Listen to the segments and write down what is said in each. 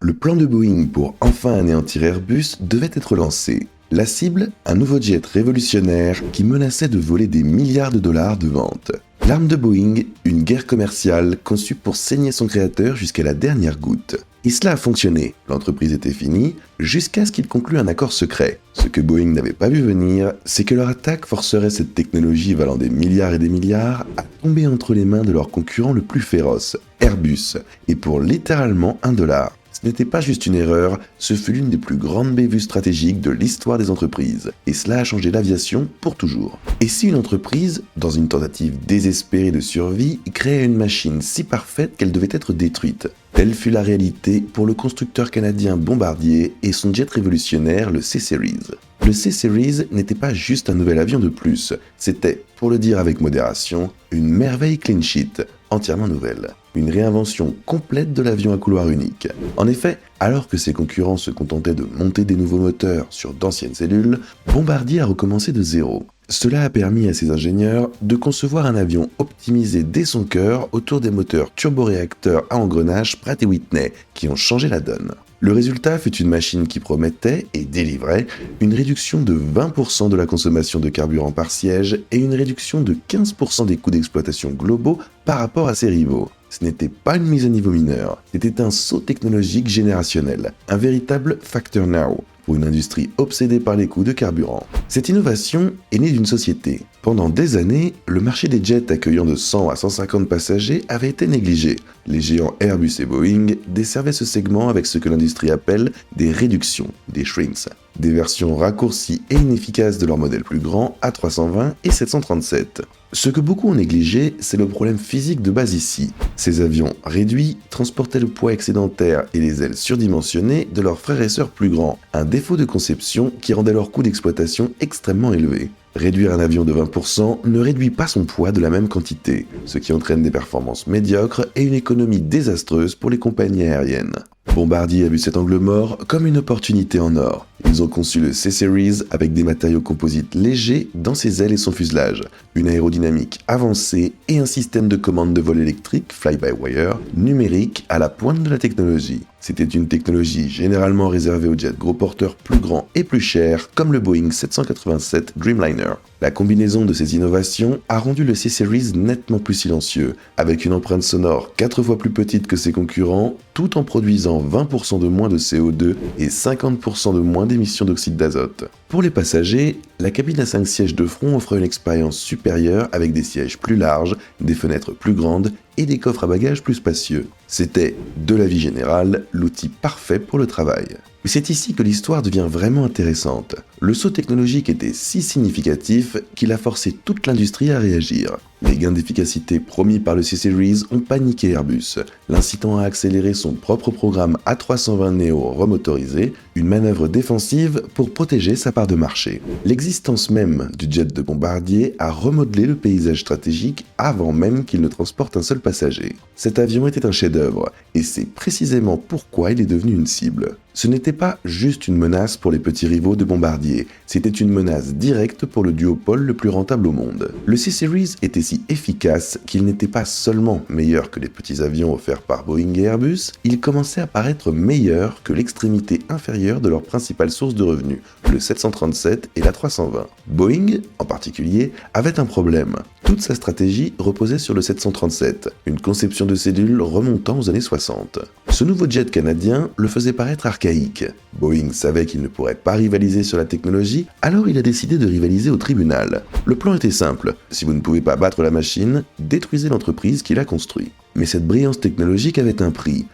Le plan de Boeing pour enfin anéantir Airbus devait être lancé. La cible, un nouveau jet révolutionnaire qui menaçait de voler des milliards de dollars de ventes. L'arme de Boeing, une guerre commerciale conçue pour saigner son créateur jusqu'à la dernière goutte. Et cela a fonctionné, l'entreprise était finie, jusqu'à ce qu'ils concluent un accord secret. Ce que Boeing n'avait pas vu venir, c'est que leur attaque forcerait cette technologie valant des milliards et des milliards à tomber entre les mains de leur concurrent le plus féroce, Airbus, et pour littéralement $1. Ce n'était pas juste une erreur, ce fut l'une des plus grandes bévues stratégiques de l'histoire des entreprises, et cela a changé l'aviation pour toujours. Et si une entreprise, dans une tentative désespérée de survie, créait une machine si parfaite qu'elle devait être détruite? Telle fut la réalité pour le constructeur canadien Bombardier et son jet révolutionnaire, le C-Series. Le C-Series n'était pas juste un nouvel avion de plus, c'était, pour le dire avec modération, une merveille clean sheet, entièrement nouvelle. Une réinvention complète de l'avion à couloir unique. En effet, alors que ses concurrents se contentaient de monter des nouveaux moteurs sur d'anciennes cellules, Bombardier a recommencé de zéro. Cela a permis à ses ingénieurs de concevoir un avion optimisé dès son cœur autour des moteurs turboréacteurs à engrenages Pratt & Whitney qui ont changé la donne. Le résultat fut une machine qui promettait et délivrait une réduction de 20% de la consommation de carburant par siège et une réduction de 15% des coûts d'exploitation globaux par rapport à ses rivaux. Ce n'était pas une mise à niveau mineure, c'était un saut technologique générationnel, un véritable factor now pour une industrie obsédée par les coûts de carburant. Cette innovation est née d'une société. Pendant des années, le marché des jets accueillant de 100 à 150 passagers avait été négligé. Les géants Airbus et Boeing desservaient ce segment avec ce que l'industrie appelle des réductions, des shrinks, des versions raccourcies et inefficaces de leurs modèles plus grands A320 et 737. Ce que beaucoup ont négligé, c'est le problème physique de base ici. Ces avions réduits transportaient le poids excédentaire et les ailes surdimensionnées de leurs frères et sœurs plus grands, un défaut de conception qui rendait leur coût d'exploitation extrêmement élevé. Réduire un avion de 20% ne réduit pas son poids de la même quantité, ce qui entraîne des performances médiocres et une économie désastreuse pour les compagnies aériennes. Bombardier a vu cet angle mort comme une opportunité en or. Ils ont conçu le C-Series avec des matériaux composites légers dans ses ailes et son fuselage, une aérodynamique avancée et un système de commande de vol électrique fly-by-wire numérique à la pointe de la technologie. C'était une technologie généralement réservée aux jets gros porteurs plus grands et plus chers comme le Boeing 787 Dreamliner. La combinaison de ces innovations a rendu le C-Series nettement plus silencieux, avec une empreinte sonore 4 fois plus petite que ses concurrents, tout en produisant 20% de moins de CO2 et 50% de moins d'émissions d'oxyde d'azote. Pour les passagers, la cabine à 5 sièges de front offre une expérience supérieure avec des sièges plus larges, des fenêtres plus grandes et des coffres à bagages plus spacieux. C'était, de la vie générale, l'outil parfait pour le travail. Mais c'est ici que l'histoire devient vraiment intéressante. Le saut technologique était si significatif qu'il a forcé toute l'industrie à réagir. Les gains d'efficacité promis par le C-Series ont paniqué Airbus, l'incitant à accélérer son propre programme A320neo remotorisé, une manœuvre défensive pour protéger sa part de marché. L'existence même du jet de Bombardier a remodelé le paysage stratégique avant même qu'il ne transporte un seul passager. Cet avion était un chef-d'œuvre, et c'est précisément pourquoi il est devenu une cible. Ce n'était pas juste une menace pour les petits rivaux de Bombardier, c'était une menace directe pour le duopole le plus rentable au monde. Le C-Series était si efficace qu'il n'était pas seulement meilleur que les petits avions offerts par Boeing et Airbus, il commençait à paraître meilleur que l'extrémité inférieure de leur principale source de revenus, le 737 et l'A320. Boeing, en particulier, avait un problème. Toute sa stratégie reposait sur le 737, une conception de cellules remontant aux années 60. Ce nouveau jet canadien le faisait paraître archaïque. Boeing savait qu'il ne pourrait pas rivaliser sur la technologie, alors il a décidé de rivaliser au tribunal. Le plan était simple, si vous ne pouvez pas battre la machine, détruisez l'entreprise qui l'a construit. Mais cette brillance technologique avait un prix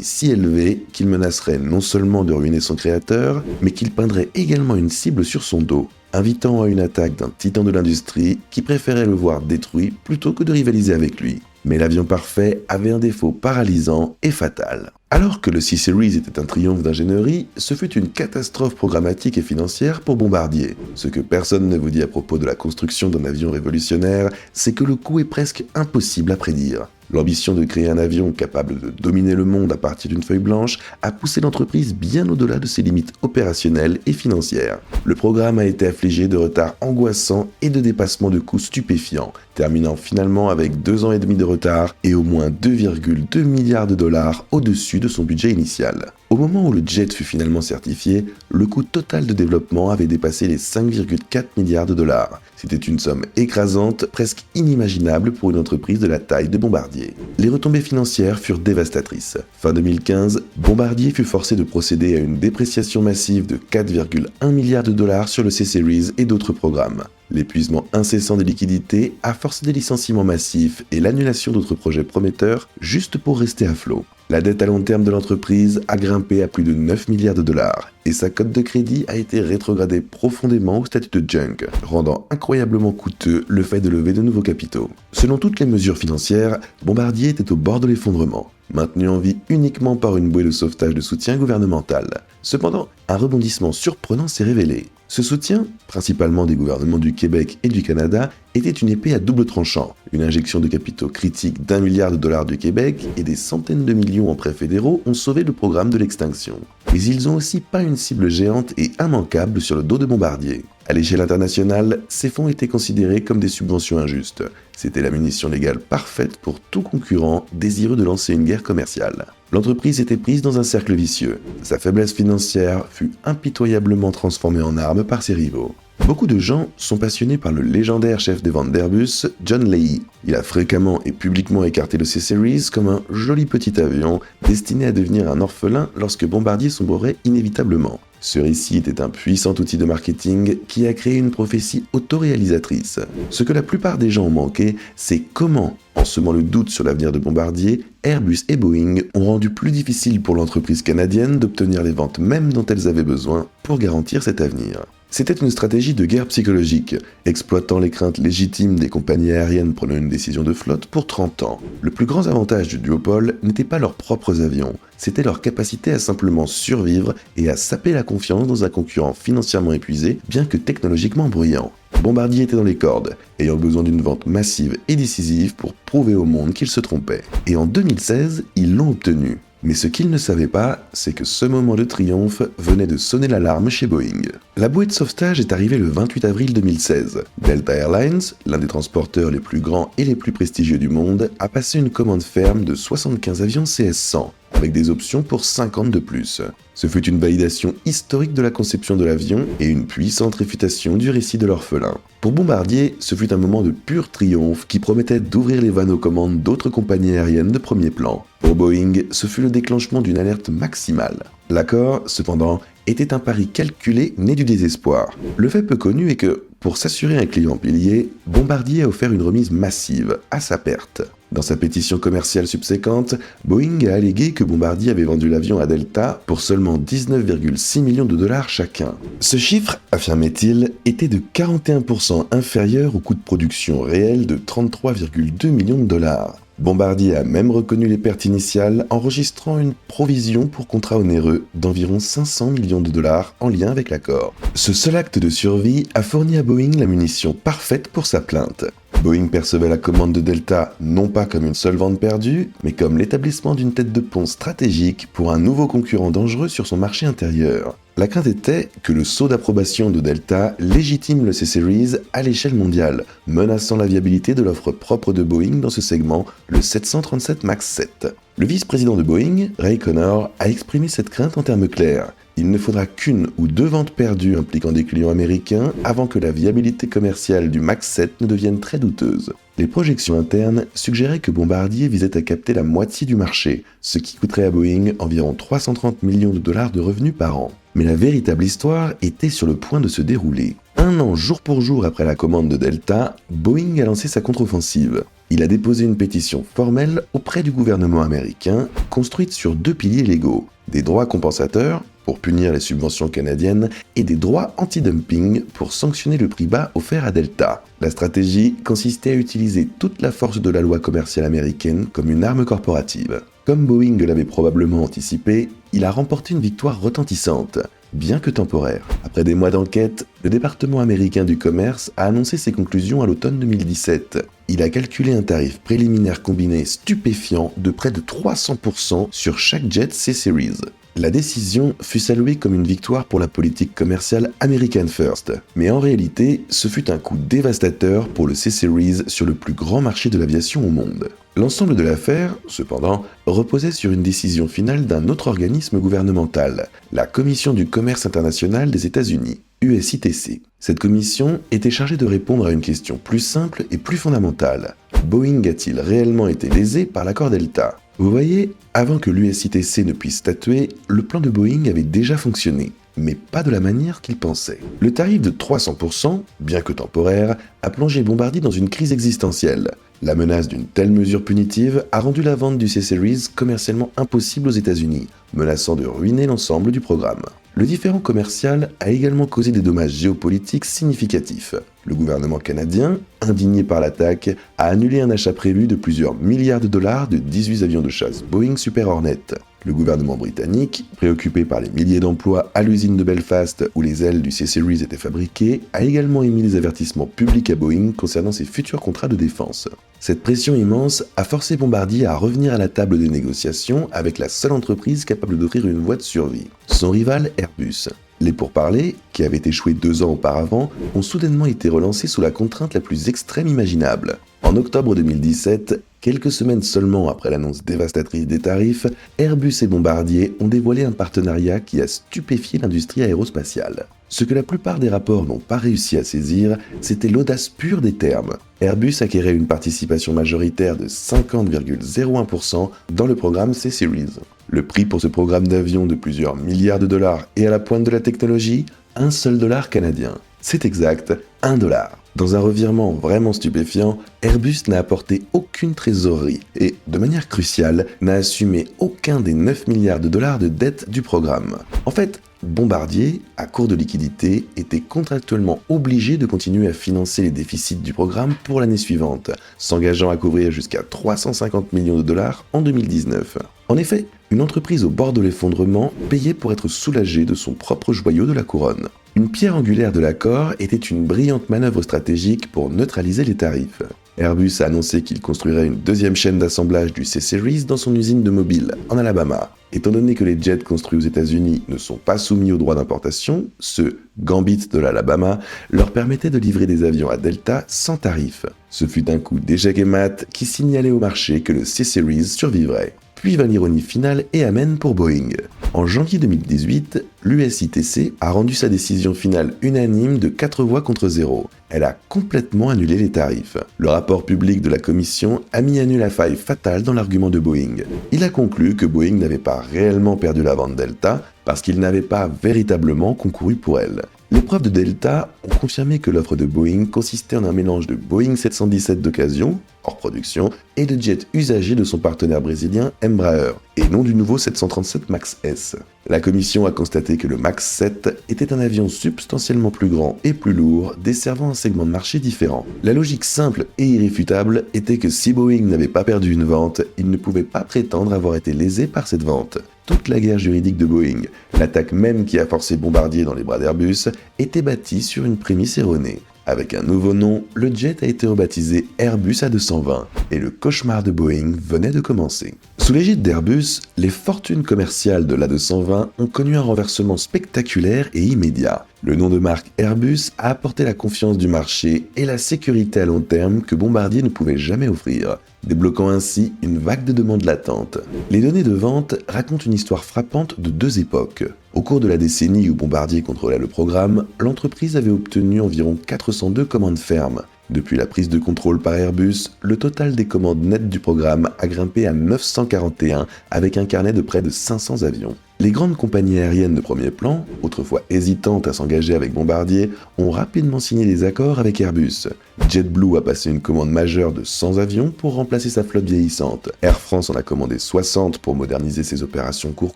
si élevé qu'il menacerait non seulement de ruiner son créateur, mais qu'il peindrait également une cible sur son dos, invitant à une attaque d'un titan de l'industrie qui préférait le voir détruit plutôt que de rivaliser avec lui. Mais l'avion parfait avait un défaut paralysant et fatal. Alors que le C-Series était un triomphe d'ingénierie, ce fut une catastrophe programmatique et financière pour Bombardier. Ce que personne ne vous dit à propos de la construction d'un avion révolutionnaire, c'est que le coût est presque impossible à prédire. L'ambition de créer un avion capable de dominer le monde à partir d'une feuille blanche a poussé l'entreprise bien au-delà de ses limites opérationnelles et financières. Le programme a été affligé de retards angoissants et de dépassements de coûts stupéfiants, terminant finalement avec 2 ans et demi de retard et au moins 2,2 milliards de dollars au-dessus de son budget initial. Au moment où le jet fut finalement certifié, le coût total de développement avait dépassé les 5,4 milliards de dollars. C'était une somme écrasante, presque inimaginable pour une entreprise de la taille de Bombardier. Les retombées financières furent dévastatrices. Fin 2015, Bombardier fut forcé de procéder à une dépréciation massive de 4,1 milliards de dollars sur le C-Series et d'autres programmes. L'épuisement incessant des liquidités a forcé des licenciements massifs et l'annulation d'autres projets prometteurs juste pour rester à flot. La dette à long terme de l'entreprise a grimpé à plus de 9 milliards de dollars et sa cote de crédit a été rétrogradée profondément au statut de junk, rendant incroyablement coûteux le fait de lever de nouveaux capitaux. Selon toutes les mesures financières, Bombardier était au bord de l'effondrement, maintenu en vie uniquement par une bouée de sauvetage de soutien gouvernemental. Cependant, un rebondissement surprenant s'est révélé. Ce soutien, principalement des gouvernements du Québec et du Canada, était une épée à double tranchant. Une injection de capitaux critique d'1 milliard de dollars du Québec et des centaines de millions en prêts fédéraux ont sauvé le programme de l'extinction. Mais ils ont aussi peint une cible géante et immanquable sur le dos de Bombardier. À l'échelle internationale, ces fonds étaient considérés comme des subventions injustes. C'était la munition légale parfaite pour tout concurrent désireux de lancer une guerre commerciale. L'entreprise était prise dans un cercle vicieux. Sa faiblesse financière fut impitoyablement transformée en arme par ses rivaux. Beaucoup de gens sont passionnés par le légendaire chef des ventes d'Airbus, John Leahy. Il a fréquemment et publiquement écarté le C-Series comme un joli petit avion destiné à devenir un orphelin lorsque Bombardier sombrerait inévitablement. Ce récit était un puissant outil de marketing qui a créé une prophétie autoréalisatrice. Ce que la plupart des gens ont manqué, c'est comment, en semant le doute sur l'avenir de Bombardier, Airbus et Boeing ont rendu plus difficile pour l'entreprise canadienne d'obtenir les ventes même dont elles avaient besoin pour garantir cet avenir. C'était une stratégie de guerre psychologique, exploitant les craintes légitimes des compagnies aériennes prenant une décision de flotte pour 30 ans. Le plus grand avantage du duopole n'était pas leurs propres avions, c'était leur capacité à simplement survivre et à saper la confiance dans un concurrent financièrement épuisé, bien que technologiquement bruyant. Bombardier était dans les cordes, ayant besoin d'une vente massive et décisive pour prouver au monde qu'il se trompait. Et en 2016, ils l'ont obtenu. Mais ce qu'ils ne savaient pas, c'est que ce moment de triomphe venait de sonner l'alarme chez Boeing. La bouée de sauvetage est arrivée le 28 avril 2016. Delta Airlines, l'un des transporteurs les plus grands et les plus prestigieux du monde, a passé une commande ferme de 75 avions CS-100, avec des options pour 50 de plus. Ce fut une validation historique de la conception de l'avion et une puissante réfutation du récit de l'orphelin. Pour Bombardier, ce fut un moment de pur triomphe qui promettait d'ouvrir les vannes aux commandes d'autres compagnies aériennes de premier plan. Pour Boeing, ce fut le déclenchement d'une alerte maximale. L'accord, cependant, était un pari calculé né du désespoir. Le fait peu connu est que, pour s'assurer un client pilier, Bombardier a offert une remise massive, à sa perte. Dans sa pétition commerciale subséquente, Boeing a allégué que Bombardier avait vendu l'avion à Delta pour seulement 19,6 millions de dollars chacun. Ce chiffre, affirmait-il, était de 41% inférieur au coût de production réel de 33,2 millions de dollars. Bombardier a même reconnu les pertes initiales, enregistrant une provision pour contrat onéreux d'environ 500 millions de dollars en lien avec l'accord. Ce seul acte de survie a fourni à Boeing la munition parfaite pour sa plainte. Boeing percevait la commande de Delta non pas comme une seule vente perdue, mais comme l'établissement d'une tête de pont stratégique pour un nouveau concurrent dangereux sur son marché intérieur. La crainte était que le saut d'approbation de Delta légitime le C-Series à l'échelle mondiale, menaçant la viabilité de l'offre propre de Boeing dans ce segment, le 737 MAX 7. Le vice-président de Boeing, Ray Connor, a exprimé cette crainte en termes clairs. Il ne faudra qu'une ou deux ventes perdues impliquant des clients américains avant que la viabilité commerciale du MAX 7 ne devienne très douteuse. Les projections internes suggéraient que Bombardier visait à capter la moitié du marché, ce qui coûterait à Boeing environ 330 millions de dollars de revenus par an. Mais la véritable histoire était sur le point de se dérouler. Un an jour pour jour après la commande de Delta, Boeing a lancé sa contre-offensive. Il a déposé une pétition formelle auprès du gouvernement américain, construite sur deux piliers légaux. Des droits compensateurs, pour punir les subventions canadiennes, et des droits anti-dumping pour sanctionner le prix bas offert à Delta. La stratégie consistait à utiliser toute la force de la loi commerciale américaine comme une arme corporative. Comme Boeing l'avait probablement anticipé, il a remporté une victoire retentissante, bien que temporaire. Après des mois d'enquête, le département américain du commerce a annoncé ses conclusions à l'automne 2017. Il a calculé un tarif préliminaire combiné stupéfiant de près de 300% sur chaque jet C-Series. La décision fut saluée comme une victoire pour la politique commerciale American First, mais en réalité, ce fut un coup dévastateur pour le C-Series sur le plus grand marché de l'aviation au monde. L'ensemble de l'affaire, cependant, reposait sur une décision finale d'un autre organisme gouvernemental, la Commission du commerce international des États-Unis, USITC. Cette commission était chargée de répondre à une question plus simple et plus fondamentale. Boeing a-t-il réellement été lésé par l'accord Delta ? Vous voyez, avant que l'USITC ne puisse statuer, le plan de Boeing avait déjà fonctionné, mais pas de la manière qu'il pensait. Le tarif de 300%, bien que temporaire, a plongé Bombardier dans une crise existentielle. La menace d'une telle mesure punitive a rendu la vente du C-Series commercialement impossible aux États-Unis, menaçant de ruiner l'ensemble du programme. Le différend commercial a également causé des dommages géopolitiques significatifs. Le gouvernement canadien, indigné par l'attaque, a annulé un achat prévu de plusieurs milliards de dollars de 18 avions de chasse Boeing Super Hornet. Le gouvernement britannique, préoccupé par les milliers d'emplois à l'usine de Belfast où les ailes du C-Series étaient fabriquées, a également émis des avertissements publics à Boeing concernant ses futurs contrats de défense. Cette pression immense a forcé Bombardier à revenir à la table des négociations avec la seule entreprise capable d'offrir une voie de survie, son rival Airbus. Les pourparlers, qui avaient échoué 2 ans auparavant, ont soudainement été relancés sous la contrainte la plus extrême imaginable. En octobre 2017, quelques semaines seulement après l'annonce dévastatrice des tarifs, Airbus et Bombardier ont dévoilé un partenariat qui a stupéfié l'industrie aérospatiale. Ce que la plupart des rapports n'ont pas réussi à saisir, c'était l'audace pure des termes. Airbus acquérait une participation majoritaire de 50,01% dans le programme C-Series. Le prix pour ce programme d'avion de plusieurs milliards de dollars et à la pointe de la technologie, $1 seul canadien. C'est exact, $1. Dans un revirement vraiment stupéfiant, Airbus n'a apporté aucune trésorerie et, de manière cruciale, n'a assumé aucun des 9 milliards de dollars de dette du programme. En fait, Bombardier, à court de liquidités, était contractuellement obligé de continuer à financer les déficits du programme pour l'année suivante, s'engageant à couvrir jusqu'à 350 millions de dollars en 2019. En effet, une entreprise au bord de l'effondrement payait pour être soulagée de son propre joyau de la couronne. Une pierre angulaire de l'accord était une brillante manœuvre stratégique pour neutraliser les tarifs. Airbus a annoncé qu'il construirait une deuxième chaîne d'assemblage du C-Series dans son usine de Mobile, en Alabama. Étant donné que les jets construits aux États-Unis ne sont pas soumis aux droits d'importation, ce Gambit de l'Alabama leur permettait de livrer des avions à Delta sans tarif. Ce fut un coup d'échec et mat qui signalait au marché que le C-Series survivrait. Puis vint l'ironie finale et amène pour Boeing. En janvier 2018, l'USITC a rendu sa décision finale unanime de 4 voix contre 0. Elle a complètement annulé les tarifs. Le rapport public de la commission a mis à nu la faille fatale dans l'argument de Boeing. Il a conclu que Boeing n'avait pas réellement perdu la vente Delta parce qu'il n'avait pas véritablement concouru pour elle. Les preuves de Delta ont confirmé que l'offre de Boeing consistait en un mélange de Boeing 717 d'occasion, hors production, et de jets usagés de son partenaire brésilien Embraer, et non du nouveau 737 MAX S. La commission a constaté que le MAX 7 était un avion substantiellement plus grand et plus lourd, desservant un segment de marché différent. La logique simple et irréfutable était que si Boeing n'avait pas perdu une vente, il ne pouvait pas prétendre avoir été lésé par cette vente. Toute la guerre juridique de Boeing, l'attaque même qui a forcé Bombardier dans les bras d'Airbus, était bâtie sur une prémisse erronée. Avec un nouveau nom, le jet a été rebaptisé Airbus A220 et le cauchemar de Boeing venait de commencer. Sous l'égide d'Airbus, les fortunes commerciales de l'A220 ont connu un renversement spectaculaire et immédiat. Le nom de marque Airbus a apporté la confiance du marché et la sécurité à long terme que Bombardier ne pouvait jamais offrir, débloquant ainsi une vague de demandes latentes. Les données de vente racontent une histoire frappante de 2 époques. Au cours de la décennie où Bombardier contrôlait le programme, l'entreprise avait obtenu environ 402 commandes fermes. Depuis la prise de contrôle par Airbus, le total des commandes nettes du programme a grimpé à 941 avec un carnet de près de 500 avions. Les grandes compagnies aériennes de premier plan, autrefois hésitantes à s'engager avec Bombardier, ont rapidement signé des accords avec Airbus. JetBlue a passé une commande majeure de 100 avions pour remplacer sa flotte vieillissante. Air France en a commandé 60 pour moderniser ses opérations court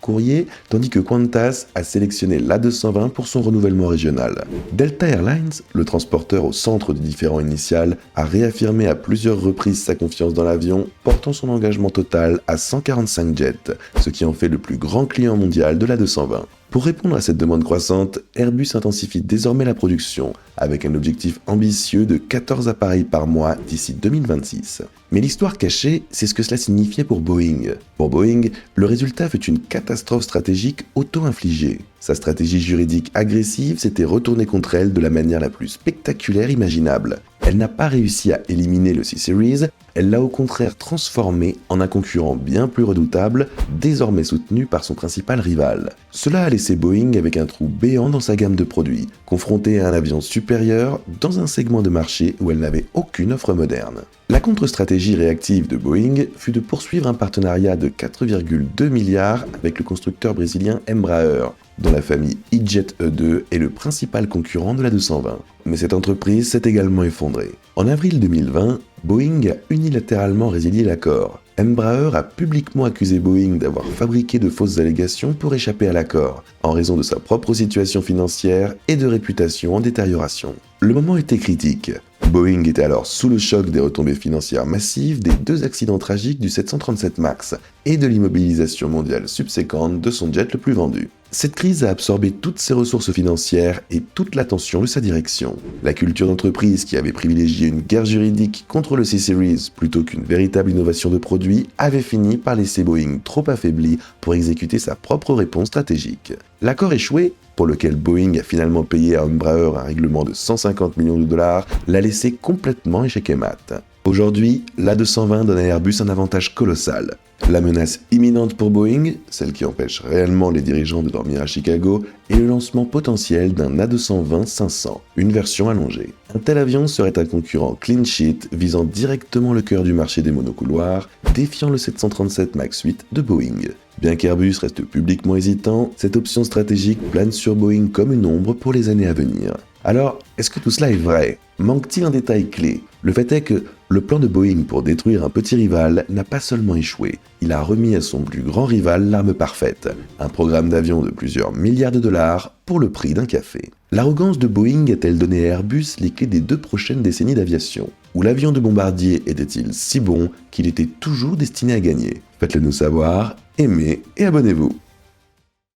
courrier, tandis que Qantas a sélectionné l'A220 pour son renouvellement régional. Delta Airlines, le transporteur au centre du différend initial, a réaffirmé à plusieurs reprises sa confiance dans l'avion, portant son engagement total à 145 jets, ce qui en fait le plus grand client mondial de l'A220. Pour répondre à cette demande croissante, Airbus intensifie désormais la production, avec un objectif ambitieux de 14 appareils par mois d'ici 2026. Mais l'histoire cachée, c'est ce que cela signifiait pour Boeing. Pour Boeing, le résultat fut une catastrophe stratégique auto-infligée. Sa stratégie juridique agressive s'était retournée contre elle de la manière la plus spectaculaire imaginable. Elle n'a pas réussi à éliminer le C-Series, elle l'a au contraire transformé en un concurrent bien plus redoutable, désormais soutenu par son principal rival. Cela a laissé Boeing avec un trou béant dans sa gamme de produits, confronté à un avion supérieur dans un segment de marché où elle n'avait aucune offre moderne. La contre-stratégie réactive de Boeing fut de poursuivre un partenariat de 4,2 milliards avec le constructeur brésilien Embraer, dont la famille E-Jet E2 est le principal concurrent de l'A220. Mais cette entreprise s'est également effondrée. En avril 2020, Boeing a unilatéralement résilié l'accord. Embraer a publiquement accusé Boeing d'avoir fabriqué de fausses allégations pour échapper à l'accord, en raison de sa propre situation financière et de réputation en détérioration. Le moment était critique. Boeing était alors sous le choc des retombées financières massives des 2 accidents tragiques du 737 MAX et de l'immobilisation mondiale subséquente de son jet le plus vendu. Cette crise a absorbé toutes ses ressources financières et toute l'attention de sa direction. La culture d'entreprise qui avait privilégié une guerre juridique contre le C-Series plutôt qu'une véritable innovation de produit avait fini par laisser Boeing trop affaibli pour exécuter sa propre réponse stratégique. L'accord échoué, pour lequel Boeing a finalement payé à Embraer un règlement de 150 millions de dollars, l'a laissé complètement échec et mat. Aujourd'hui, l'A220 donne à Airbus un avantage colossal. La menace imminente pour Boeing, celle qui empêche réellement les dirigeants de dormir à Chicago, est le lancement potentiel d'un A220-500, une version allongée. Un tel avion serait un concurrent clean sheet visant directement le cœur du marché des monocouloirs, défiant le 737 MAX 8 de Boeing. Bien qu'Airbus reste publiquement hésitant, cette option stratégique plane sur Boeing comme une ombre pour les années à venir. Alors, est-ce que tout cela est vrai? Manque-t-il un détail clé? Le fait est que le plan de Boeing pour détruire un petit rival n'a pas seulement échoué, il a remis à son plus grand rival l'arme parfaite, un programme d'avions de plusieurs milliards de dollars pour le prix d'un café. L'arrogance de Boeing a-t-elle donné à Airbus les clés des 2 prochaines décennies d'aviation? Ou l'avion de Bombardier était-il si bon qu'il était toujours destiné à gagner? Faites-le nous savoir, aimez et abonnez-vous.